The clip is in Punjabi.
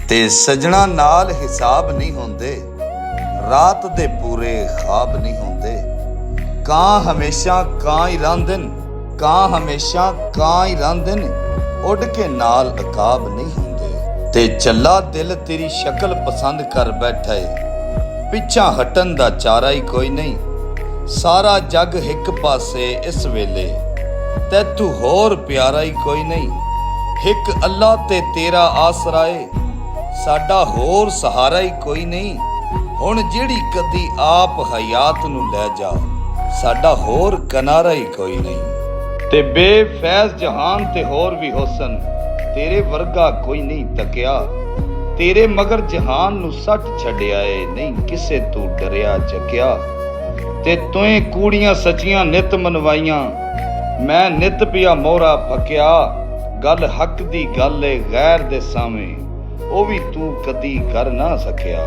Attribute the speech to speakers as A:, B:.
A: ਤੇ ਸਜਣਾ ਨਾਲ ਹਿਸਾਬ ਨਹੀਂ ਹੁੰਦੇ, ਰਾਤ ਦੇ ਪੂਰੇ ਖਾਬ ਨਹੀਂ ਹੁੰਦੇ। ਕਾਂ ਹਮੇਸ਼ਾ ਕਾਂ ਹੀ ਰਹਿੰਦੇ ਨੇ, ਕਾਂ ਹਮੇਸ਼ਾ ਕਾਂ ਹੀ ਰਹਿੰਦੇ ਨੇ, ਉੱਡ ਕੇ ਨਾਲ ਅਕਾਬ ਨਹੀਂ ਹੁੰਦੇ। ਤੇ ਚੱਲਾ ਦਿਲ ਤੇਰੀ ਸ਼ਕਲ ਪਸੰਦ ਕਰ ਬੈਠਾ ਏ, ਪਿੱਛਾ ਹਟਣ ਦਾ ਚਾਰਾ ਹੀ ਕੋਈ ਨਹੀਂ। ਸਾਰਾ ਜੱਗ ਇੱਕ ਪਾਸੇ ਇਸ ਵੇਲੇ, ਤੈਥੂ ਹੋਰ ਪਿਆਰਾ ਹੀ ਕੋਈ ਨਹੀਂ। ਇੱਕ ਅੱਲਾ ਤੇ ਤੇਰਾ ਆਸਰਾ ਏ, ਸਾਡਾ ਹੋਰ ਸਹਾਰਾ ਹੀ ਕੋਈ ਨਹੀਂ। ਹੁਣ ਜਿਹੜੀ ਕਦੀ ਆਪ ਹਯਾਤ ਨੂੰ ਲੈ ਜਾ, ਸਾਡਾ ਹੋਰ ਕਿਨਾਰਾ ਹੀ ਕੋਈ ਨਹੀਂ। ਤੇ ਬੇਫੈਜ਼ ਜਹਾਨ ਤੇ ਹੋਰ ਵੀ ਹੁਸਨ, ਤੇਰੇ ਵਰਗਾ ਕੋਈ ਨਹੀਂ ਤੱਕਿਆ। ਤੇਰੇ ਮਗਰ ਜਹਾਨ ਨੂੰ ਸੱਟ ਛੱਡਿਆ ਏ, ਨਹੀਂ ਕਿਸੇ ਤੂੰ ਡਰਿਆ ਚੱਕਿਆ। ਤੇ ਤੂੰ ਕੂੜੀਆਂ ਸੱਚੀਆਂ ਨਿਤ ਮਨਵਾਈਆਂ, ਮੈਂ ਨਿਤ ਪਿਆ ਮੋਹਰਾ ਫੱਕਿਆ। ਗੱਲ ਹੱਕ ਦੀ ਗੱਲ ਏ ਗੈਰ ਦੇ ਸਾਵੇਂ, ਉਹ ਵੀ ਤੂੰ ਕਦੀ ਕਰ ਨਾ ਸਕਿਆ।